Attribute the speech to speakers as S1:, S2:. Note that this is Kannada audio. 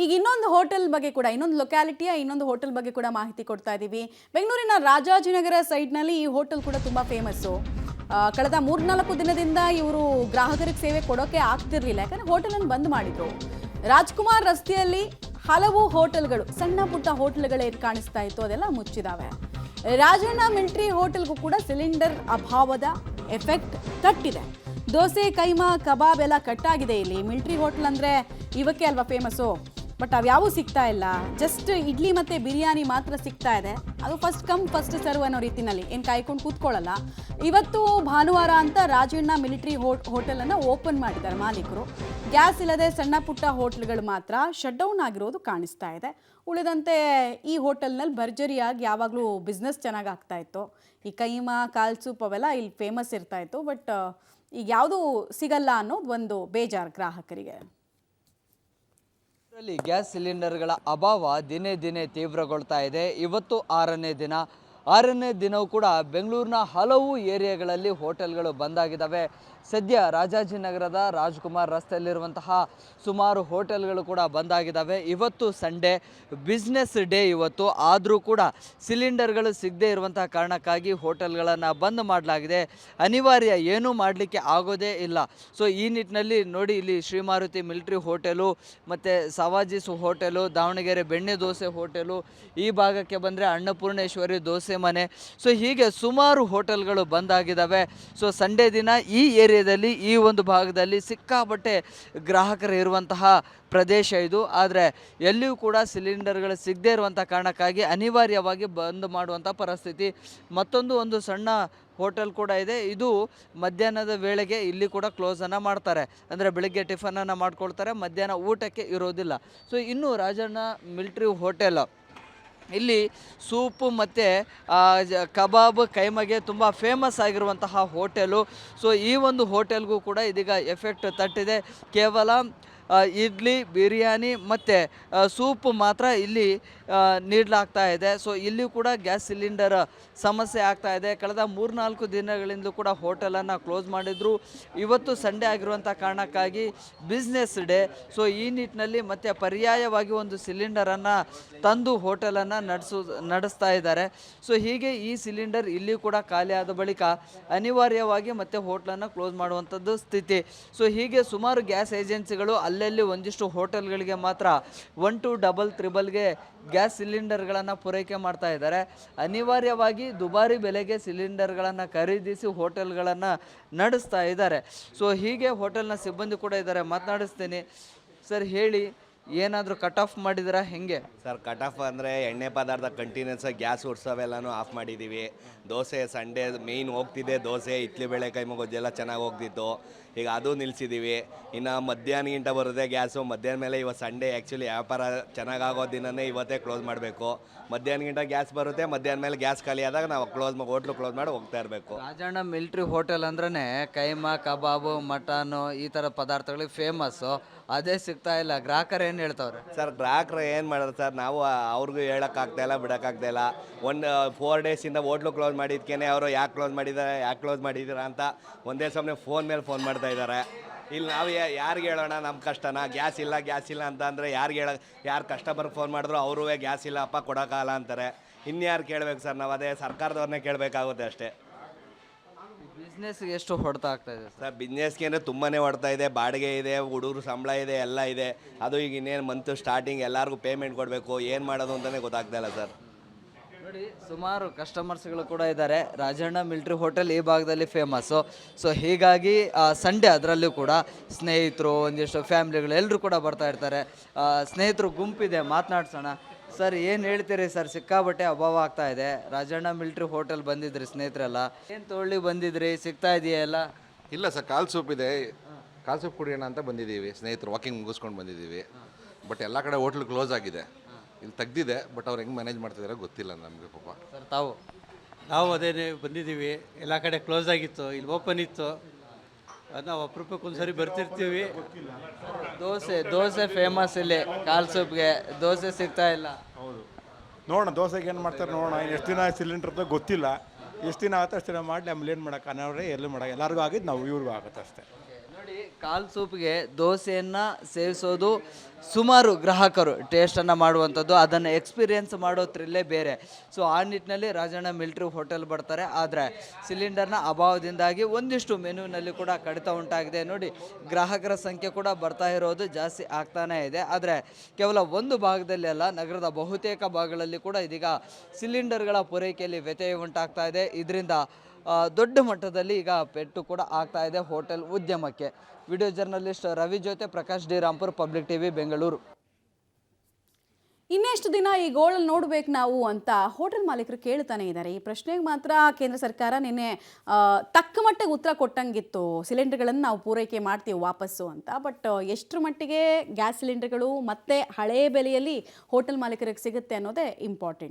S1: ಈಗ ಇನ್ನೊಂದು ಹೋಟೆಲ್ ಬಗ್ಗೆ ಕೂಡ ಇನ್ನೊಂದು ಲೊಕ್ಯಾಲಿಟಿಯ ಇನ್ನೊಂದು ಹೋಟೆಲ್ ಬಗ್ಗೆ ಕೂಡ ಮಾಹಿತಿ ಕೊಡ್ತಾ ಇದ್ದೀವಿ. ಬೆಂಗಳೂರಿನ ರಾಜಾಜಿನಗರ ಸೈಡ್ನಲ್ಲಿ ಈ ಹೋಟೆಲ್ ಕೂಡ ತುಂಬ ಫೇಮಸ್ಸು. ಕಳೆದ 3-4 ದಿನದಿಂದ ಇವರು ಗ್ರಾಹಕರಿಗೆ ಸೇವೆ ಕೊಡೋಕೆ ಆಗ್ತಿರ್ಲಿಲ್ಲ, ಯಾಕಂದರೆ ಹೋಟೆಲನ್ನು ಬಂದ್ ಮಾಡಿದ್ರು. ರಾಜ್ಕುಮಾರ್ ರಸ್ತೆಯಲ್ಲಿ ಹಲವು ಹೋಟೆಲ್ಗಳು, ಸಣ್ಣ ಪುಟ್ಟ ಹೋಟೆಲ್ಗಳೇ ಕಾಣಿಸ್ತಾ ಇತ್ತು, ಅದೆಲ್ಲ ಮುಚ್ಚಿದಾವೆ. ರಾಜಣ್ಣ ಮಿಲಿಟರಿ ಹೋಟೆಲ್ಗೂ ಕೂಡ ಸಿಲಿಂಡರ್ ಅಭಾವದ ಎಫೆಕ್ಟ್ ತಟ್ಟಿದೆ. ದೋಸೆ, ಕೈಮಾ, ಕಬಾಬ್ ಎಲ್ಲ ಕಟ್ಟಾಗಿದೆ. ಇಲ್ಲಿ ಮಿಲಿಟರಿ ಹೋಟೆಲ್ ಅಂದರೆ ಇವಕ್ಕೆ ಅಲ್ವಾ ಫೇಮಸ್ಸು, ಬಟ್ ಅವ್ಯಾವೂ ಸಿಗ್ತಾ ಇಲ್ಲ. ಜಸ್ಟ್ ಇಡ್ಲಿ ಮತ್ತು ಬಿರಿಯಾನಿ ಮಾತ್ರ ಸಿಗ್ತಾ ಇದೆ. ಅದು ಫಸ್ಟ್ ಕಮ್ ಫಸ್ಟ್ ಸರ್ವ್ ಅನ್ನೋ ರೀತಿಯಲ್ಲಿ ಏನು ಕಾಯ್ಕೊಂಡು ಕೂತ್ಕೊಳ್ಳಲ್ಲ. ಇವತ್ತು ಭಾನುವಾರ ಅಂತ ರಾಜಣ್ಣ ಮಿಲಿಟರಿ ಹೋಟೆಲನ್ನು ಓಪನ್ ಮಾಡಿದ್ದಾರೆ ಮಾಲೀಕರು. ಗ್ಯಾಸ್ ಇಲ್ಲದೆ ಸಣ್ಣ ಪುಟ್ಟ ಹೋಟ್ಲ್ಗಳು ಮಾತ್ರ ಶಟ್ ಡೌನ್ ಆಗಿರೋದು ಕಾಣಿಸ್ತಾ ಇದೆ. ಉಳಿದಂತೆ ಈ ಹೋಟೆಲ್ನಲ್ಲಿ ಭರ್ಜರಿಯಾಗಿ ಯಾವಾಗಲೂ ಬಿಸ್ನೆಸ್ ಚೆನ್ನಾಗಿ ಆಗ್ತಾ ಇತ್ತು. ಈ ಕೈಮಾ, ಕಾಲ್ ಸೂಪ್ ಅವೆಲ್ಲ ಇಲ್ಲಿ ಫೇಮಸ್ ಇರ್ತಾ ಇತ್ತು. ಬಟ್ ಈಗ ಯಾವುದೂ ಸಿಗಲ್ಲ ಅನ್ನೋದು ಒಂದು ಬೇಜಾರು ಗ್ರಾಹಕರಿಗೆ.
S2: ಗ್ಯಾಸ್ ಸಿಲಿಂಡರ್ಗಳ ಅಭಾವ ದಿನೇ ದಿನೇ ತೀವ್ರಗೊಳ್ತಾ ಇದೆ. ಇವತ್ತು 6ನೇ ದಿನವೂ ಕೂಡ ಬೆಂಗಳೂರಿನ ಹಲವು ಏರಿಯಾಗಳಲ್ಲಿ ಹೋಟೆಲ್ಗಳು ಬಂದಾಗಿದ್ದಾವೆ. ಸದ್ಯ ರಾಜಾಜಿನಗರದ ರಾಜ್ಕುಮಾರ್ ರಸ್ತೆಯಲ್ಲಿರುವಂತಹ ಸುಮಾರು ಹೋಟೆಲ್ಗಳು ಕೂಡ ಬಂದಾಗಿದ್ದಾವೆ. ಇವತ್ತು ಸಂಡೇ, ಬಿಸ್ನೆಸ್ ಡೇ ಇವತ್ತು. ಆದರೂ ಕೂಡ ಸಿಲಿಂಡರ್ಗಳು ಸಿಗದೇ ಇರುವಂತಹ ಕಾರಣಕ್ಕಾಗಿ ಹೋಟೆಲ್ಗಳನ್ನು ಬಂದ್ ಮಾಡಲಾಗಿದೆ. ಅನಿವಾರ್ಯ, ಏನೂ ಮಾಡಲಿಕ್ಕೆ ಆಗೋದೇ ಇಲ್ಲ. ಸೊ ಈ ನಿಟ್ಟಿನಲ್ಲಿ ನೋಡಿ, ಇಲ್ಲಿ ಶ್ರೀಮಾರುತಿ ಮಿಲಿಟರಿ ಹೋಟೆಲು ಮತ್ತು ಸವಾಜಿಸ್ ಹೋಟೆಲು, ದಾವಣಗೆರೆ ಬೆಣ್ಣೆ ದೋಸೆ ಹೋಟೆಲು, ಈ ಭಾಗಕ್ಕೆ ಬಂದರೆ ಅನ್ನಪೂರ್ಣೇಶ್ವರಿ ದೋಸೆ ಮನೆ, ಸೊ ಹೀಗೆ ಸುಮಾರು ಹೋಟೆಲ್ಗಳು ಬಂದಾಗಿದ್ದಾವೆ. ಸೊ ಸಂಡೇ ದಿನ ಈ ಏರಿಯಾದಲ್ಲಿ, ಈ ಒಂದು ಭಾಗದಲ್ಲಿ ಸಿಕ್ಕಾಪಟ್ಟೆ ಗ್ರಾಹಕರು ಇರುವಂತಹ ಪ್ರದೇಶ ಇದು. ಆದರೆ ಎಲ್ಲಿಯೂ ಕೂಡ ಸಿಲಿಂಡರ್ಗಳು ಸಿಗದೇ ಇರುವಂಥ ಕಾರಣಕ್ಕಾಗಿ ಅನಿವಾರ್ಯವಾಗಿ ಬಂದ್ ಮಾಡುವಂಥ ಪರಿಸ್ಥಿತಿ. ಒಂದು ಸಣ್ಣ ಹೋಟೆಲ್ ಕೂಡ ಇದೆ. ಇದು ಮಧ್ಯಾಹ್ನದ ವೇಳೆಗೆ ಇಲ್ಲಿ ಕೂಡ ಕ್ಲೋಸನ್ನು ಮಾಡ್ತಾರೆ. ಅಂದರೆ ಬೆಳಗ್ಗೆ ಟಿಫನನ್ನು ಮಾಡ್ಕೊಳ್ತಾರೆ, ಮಧ್ಯಾಹ್ನ ಊಟಕ್ಕೆ ಇರೋದಿಲ್ಲ. ಸೊ ಇನ್ನು ರಾಜಣ್ಣ ಮಿಲಿಟರಿ ಹೋಟೆಲ್, ಇಲ್ಲಿ ಸೂಪು ಮತ್ತು ಕಬಾಬ್, ಕೈಮಗೆ ತುಂಬ ಫೇಮಸ್ ಆಗಿರುವಂತಹ ಹೋಟೆಲು. ಸೊ ಈ ಒಂದು ಹೋಟೆಲ್ಗೂ ಕೂಡ ಇದೀಗ ಎಫೆಕ್ಟ್ ತಟ್ಟಿದೆ. ಕೇವಲ ಇಡ್ಲಿ, ಬಿರಿಯಾನಿ ಮತ್ತು ಸೂಪು ಮಾತ್ರ ಇಲ್ಲಿ ನೀಡಲಾಗ್ತಾ ಇದೆ. ಸೊ ಇಲ್ಲಿ ಕೂಡ ಗ್ಯಾಸ್ ಸಿಲಿಂಡರ್ ಸಮಸ್ಯೆ ಆಗ್ತಾ ಇದೆ. ಕಳೆದ 3-4 ದಿನಗಳಿಂದಲೂ ಕೂಡ ಹೋಟೆಲನ್ನು ಕ್ಲೋಸ್ ಮಾಡಿದ್ರು. ಇವತ್ತು ಸಂಡೇ ಆಗಿರುವಂಥ ಕಾರಣಕ್ಕಾಗಿ ಬಿಸ್ನೆಸ್ ಡೇ. ಸೊ ಈ ನಿಟ್ಟಿನಲ್ಲಿ ಮತ್ತೆ ಪರ್ಯಾಯವಾಗಿ ಒಂದು ಸಿಲಿಂಡರನ್ನು ತಂದು ಹೋಟೆಲನ್ನು ನಡೆಸ್ತಾ ಇದ್ದಾರೆ. ಸೊ ಹೀಗೆ ಈ ಸಿಲಿಂಡರ್ ಇಲ್ಲಿ ಕೂಡ ಖಾಲಿ ಆದ ಬಳಿಕ ಅನಿವಾರ್ಯವಾಗಿ ಮತ್ತೆ ಹೋಟ್ಲನ್ನು ಕ್ಲೋಸ್ ಮಾಡುವಂಥದ್ದು ಸ್ಥಿತಿ. ಸೊ ಹೀಗೆ ಸುಮಾರು ಗ್ಯಾಸ್ ಏಜೆನ್ಸಿಗಳು ಅಲ್ಲಲ್ಲಿ ಒಂದಿಷ್ಟು ಹೋಟೆಲ್ಗಳಿಗೆ ಮಾತ್ರ 1, 2, 3 ಗ್ಯಾಸ್ ಸಿಲಿಂಡರ್ಗಳನ್ನು ಪೂರೈಕೆ ಮಾಡ್ತಾ ಇದ್ದಾರೆ. ಅನಿವಾರ್ಯವಾಗಿ ದುಬಾರಿ ಬೆಲೆಗೆ ಸಿಲಿಂಡರ್ಗಳನ್ನು ಖರೀದಿಸಿ ಹೋಟೆಲ್ಗಳನ್ನು ನಡೆಸ್ತಾ ಇದ್ದಾರೆ. ಸೊ ಹೀಗೆ ಹೋಟೆಲ್ನ ಸಿಬ್ಬಂದಿ ಕೂಡ ಇದ್ದಾರೆ, ಮಾತನಾಡಿಸ್ತೀನಿ. ಸರ್ ಹೇಳಿ, ಏನಾದರೂ ಕಟ್ ಆಫ್ ಮಾಡಿದ್ದೀರಾ ಹೆಂಗೆ?
S3: ಸರ್, ಕಟ್ ಆಫ್ ಅಂದರೆ ಎಣ್ಣೆ ಪದಾರ್ಥ ಕಂಟಿನ್ಯೂಸ್ ಗ್ಯಾಸ್ ಉಡ್ಸೋವೆಲ್ಲನೂ ಆಫ್ ಮಾಡಿದ್ದೀವಿ. ದೋಸೆ ಸಂಡೇ ಮೇಯ್ನ್ ಹೋಗ್ತಿದ್ದೆ, ದೋಸೆ, ಇಡ್ಲಿ, ಬೇಳೆ, ಕೈಮಾ ಗೊಜ್ಜೆಲ್ಲ ಚೆನ್ನಾಗಿ ಹೋಗ್ತಿತ್ತು. ಈಗ ಅದು ನಿಲ್ಲಿಸಿದ್ದೀವಿ. ಇನ್ನು ಮಧ್ಯಾಹ್ನಗಿಂತ ಬರೋದೇ ಗ್ಯಾಸು. ಮಧ್ಯಾಹ್ನ ಮೇಲೆ ಇವತ್ತು ಸಂಡೇ, ಆ್ಯಕ್ಚುಲಿ ವ್ಯಾಪಾರ ಚೆನ್ನಾಗಾಗೋ ದಿನವೇ ಇವತ್ತೇ ಕ್ಲೋಸ್ ಮಾಡಬೇಕು. ಮಧ್ಯಾಹ್ನಗಿಂತ ಗ್ಯಾಸ್ ಬರುತ್ತೆ, ಮಧ್ಯಾಹ್ನ ಮೇಲೆ ಗ್ಯಾಸ್ ಖಾಲಿ ಆದಾಗ ನಾವು ಹೋಟ್ಲು ಕ್ಲೋಸ್ ಮಾಡಿ ಹೋಗ್ತಾ ಇರಬೇಕು.
S2: ರಾಜಣ್ಣ ಮಿಲಿಟರಿ ಹೋಟೆಲ್ ಅಂದ್ರೆ ಕೈಮಾ, ಕಬಾಬು, ಮಟನು ಈ ಥರ ಪದಾರ್ಥಗಳಿಗೆ ಫೇಮಸ್ಸು. ಅದೇ ಸಿಗ್ತಾ ಇಲ್ಲ. ಗ್ರಾಹಕರು ಏನು ಹೇಳ್ತಾವ್ರೆ?
S3: ಸರ್, ಗ್ರಾಹಕರು ಏನು ಮಾಡೋದು ಸರ್, ನಾವು ಅವ್ರಿಗೂ ಹೇಳೋಕ್ಕಾಗ್ತಾಯಿಲ್ಲ, ಬಿಡೋಕ್ಕಾಗ್ತಾಯಿಲ್ಲ. 4 ಡೇಸಿಂದ ಹೋಟ್ಲು ಕ್ಲೋಸ್ ಮಾಡಿದ್ಕೇ ಅವರು ಯಾಕೆ ಕ್ಲೋಸ್ ಮಾಡಿದ್ದೀರಾ ಅಂತ ಒಂದೇ ಸಮಯ ಫೋನ್ ಮೇಲೆ ಫೋನ್ ಮಾಡ್ತಾ ಇದ್ದಾರೆ. ಇಲ್ಲಿ ನಾವು ಯಾರಿಗೆ ಹೇಳೋಣ ನಮ್ಮ ಕಷ್ಟನ? ಗ್ಯಾಸ್ ಇಲ್ಲ ಅಂತ ಅಂದರೆ ಯಾರು ಕಸ್ಟಮರ್ಗೆ ಫೋನ್ ಮಾಡಿದ್ರು ಅವರು ಗ್ಯಾಸ್ ಇಲ್ಲ ಅಪ್ಪ ಕೊಡೋಕ್ಕಾಗಲ್ಲ ಅಂತಾರೆ. ಇನ್ಯಾರು ಕೇಳಬೇಕು ಸರ್? ನಾವು ಅದೇ ಸರ್ಕಾರದವ್ರನ್ನೇ ಕೇಳಬೇಕಾಗುತ್ತೆ ಅಷ್ಟೇ.
S2: ಬಿಸ್ನೆಸ್ಗೆ ಎಷ್ಟು ಹೊಡೆತ ಆಗ್ತಾ ಇದೆ
S3: ಸರ್? ಬಿಸ್ನೆಸ್ಗೆ ಅಂದರೆ ತುಂಬಾ ಹೊಡ್ತಾ ಇದೆ. ಬಾಡಿಗೆ ಇದೆ, ಹುಡುಗರು ಸಂಬಳ ಇದೆ, ಎಲ್ಲ ಇದೆ. ಅದು ಈಗ ಇನ್ನೇನು ಮಂತು ಸ್ಟಾರ್ಟಿಂಗ್ ಎಲ್ಲರಿಗೂ ಪೇಮೆಂಟ್ ಕೊಡಬೇಕು. ಏನು ಮಾಡೋದು ಅಂತಲೇ ಗೊತ್ತಾಗ್ತಾ ಇಲ್ಲ ಸರ್.
S2: ನೋಡಿ, ಸುಮಾರು ಕಸ್ಟಮರ್ಸ್ಗಳು ಕೂಡ ಇದ್ದಾರೆ. ರಾಜಣ್ಣ ಮಿಲಿಟರಿ ಹೋಟೆಲ್ ಈ ಭಾಗದಲ್ಲಿ ಫೇಮಸ್ಸು. ಸೊ ಹೀಗಾಗಿ ಸಂಡೇ ಅದರಲ್ಲೂ ಕೂಡ ಸ್ನೇಹಿತರು, ಒಂದಿಷ್ಟು ಫ್ಯಾಮಿಲಿಗಳು ಎಲ್ಲರೂ ಕೂಡ ಬರ್ತಾ ಇರ್ತಾರೆ. ಸ್ನೇಹಿತರು ಗುಂಪಿದೆ, ಮಾತನಾಡ್ಸೋಣ. ಸರ್, ಏನು ಹೇಳ್ತೀರಿ ಸರ್? ಸಿಕ್ಕಾಬಟ್ಟೆ ಅಭಾವ ಆಗ್ತಾ ಇದೆ. ರಾಜಣ್ಣ ಮಿಲಿಟರಿ ಹೋಟೆಲ್ ಬಂದಿದ್ರಿ ಸ್ನೇಹಿತರೆಲ್ಲ, ಏನು ತೊಗೊಳ್ಳಿ ಬಂದಿದ್ರಿ? ಸಿಗ್ತಾ ಇದೆಯಲ್ಲ?
S4: ಇಲ್ಲ ಸರ್, ಕಾಲ್ ಸೂಪ್ ಇದೆ. ಕಾಲ್ ಸೂಪ್ ಕುಡಿಯೋಣ ಅಂತ ಬಂದಿದ್ದೀವಿ, ಸ್ನೇಹಿತರು ವಾಕಿಂಗ್ ಮುಗಿಸ್ಕೊಂಡು ಬಂದಿದ್ದೀವಿ. ಬಟ್ ಎಲ್ಲ ಕಡೆ ಹೋಟ್ಲ್ ಕ್ಲೋಸ್ ಆಗಿದೆ. ಇಲ್ಲಿ ತೆಗ್ದಿದೆ, ಬಟ್ ಅವ್ರು ಹೆಂಗೆ ಮ್ಯಾನೇಜ್ ಮಾಡ್ತಿದ್ದಾರೆ ಗೊತ್ತಿಲ್ಲ ನಮಗೆ ಪಾಪ.
S2: ಸರ್,
S5: ನಾವು ಅದೇ ಬಂದಿದ್ದೀವಿ. ಎಲ್ಲ ಕಡೆ ಕ್ಲೋಸ್ ಆಗಿತ್ತು, ಇಲ್ಲಿ ಓಪನ್ ಇತ್ತು. ನಾವು ಅಪರೂಪಕ್ಕೆ ಒಂದ್ಸರಿ ಬರ್ತಿರ್ತೀವಿ.
S2: ದೋಸೆ ಫೇಮಸ್ ಇಲ್ಲಿ. ಕಾಲ್ ಸೂಪ್ಗೆ ದೋಸೆ ಸಿಗ್ತಾ ಇಲ್ಲ.
S6: ಹೌದು, ನೋಡೋಣ ದೋಸೆಗೆ ಏನು ಮಾಡ್ತಾರೆ ನೋಡೋಣ. ಎಷ್ಟು ದಿನ ಸಿಲಿಂಡರ್ ಗೊತ್ತಿಲ್ಲ. ಎಷ್ಟು ದಿನ ಆಗುತ್ತೆ ಅಷ್ಟು ದಿನ ಮಾಡಿ ಆಮೇಲೆ ಏನು ಮಾಡೋಕೆ ಅನಾವ್ರೆ ಎಲ್ಲೂ ಮಾಡೋಕೆ ಎಲ್ಲರಿಗೂ ಆಗಿದ್ದು ನಾವು ಇವ್ರಿಗೂ ಆಗುತ್ತೆ ಅಷ್ಟೇ.
S2: ನೋಡಿ, ನೋಡಿ, ಕಾಲ್ ಸೂಪ್ಗೆ ದೋಸೆಯನ್ನು ಸೇವಿಸೋದು ಸುಮಾರು ಗ್ರಾಹಕರು ಟೇಸ್ಟನ್ನು ಮಾಡುವಂಥದ್ದು, ಅದನ್ನು ಎಕ್ಸ್ಪೀರಿಯೆನ್ಸ್ ಮಾಡೋ ಥ್ರಿಲ್ಲೇ ಬೇರೆ. ಸೊ ಆ ನಿಟ್ಟಿನಲ್ಲಿ ರಾಜಣ್ಣ ಮಿಲ್ಟ್ರಿ ಹೋಟೆಲ್ ಬರ್ತಾರೆ. ಆದರೆ ಸಿಲಿಂಡರ್ನ ಅಭಾವದಿಂದಾಗಿ ಒಂದಿಷ್ಟು ಮೆನುವಿನಲ್ಲಿ ಕೂಡ ಕಡಿತ ಉಂಟಾಗಿದೆ. ನೋಡಿ, ಗ್ರಾಹಕರ ಸಂಖ್ಯೆ ಕೂಡ ಬರ್ತಾ ಇರೋದು ಜಾಸ್ತಿ ಆಗ್ತಾನೇ ಇದೆ. ಆದರೆ ಕೇವಲ ಒಂದು ಭಾಗದಲ್ಲಿ ಅಲ್ಲ, ನಗರದ ಬಹುತೇಕ ಭಾಗಗಳಲ್ಲಿ ಕೂಡ ಇದೀಗ ಸಿಲಿಂಡರ್ಗಳ ಪೂರೈಕೆಯಲ್ಲಿ ವ್ಯತ್ಯಯ ಉಂಟಾಗ್ತಾ ಇದೆ. ಇದರಿಂದ ದೊಡ್ಡ ಮಟ್ಟದಲ್ಲಿ ಈಗ ಪೆಟ್ಟು ಕೂಡ ಆಗ್ತಾ ಇದೆ ಹೋಟೆಲ್ ಉದ್ಯಮಕ್ಕೆ. ವಿಡಿಯೋ ಜರ್ನಲಿಸ್ಟ್ ರವಿ ಜೊತೆ Prakash D Rampur, public TV, Bengaluru.
S1: ಇನ್ನೆಷ್ಟು ದಿನ ಈ ಗೋಳಲ್ಲಿ ನೋಡ್ಬೇಕು ನಾವು ಅಂತ ಹೋಟೆಲ್ ಮಾಲೀಕರು ಕೇಳ್ತಾನೆ ಇದ್ದಾರೆ. ಈ ಪ್ರಶ್ನೆಗೆ ಮಾತ್ರ ಕೇಂದ್ರ ಸರ್ಕಾರ ನಿನ್ನೆ ತಕ್ಕ ಮಟ್ಟಿಗೆ ಉತ್ತರ ಕೊಟ್ಟಂಗಿತ್ತು, ಸಿಲಿಂಡರ್ಗಳನ್ನು ನಾವು ಪೂರೈಕೆ ಮಾಡ್ತೀವಿ ವಾಪಸ್ಸು ಅಂತ. ಬಟ್ ಎಷ್ಟರ ಮಟ್ಟಿಗೆ ಗ್ಯಾಸ್ ಸಿಲಿಂಡರ್ಗಳು ಮತ್ತೆ ಹಳೆಯ ಬೆಲೆಯಲ್ಲಿ ಹೋಟೆಲ್ ಮಾಲೀಕರಿಗೆ ಸಿಗುತ್ತೆ ಅನ್ನೋದೇ ಇಂಪಾರ್ಟೆಂಟ್.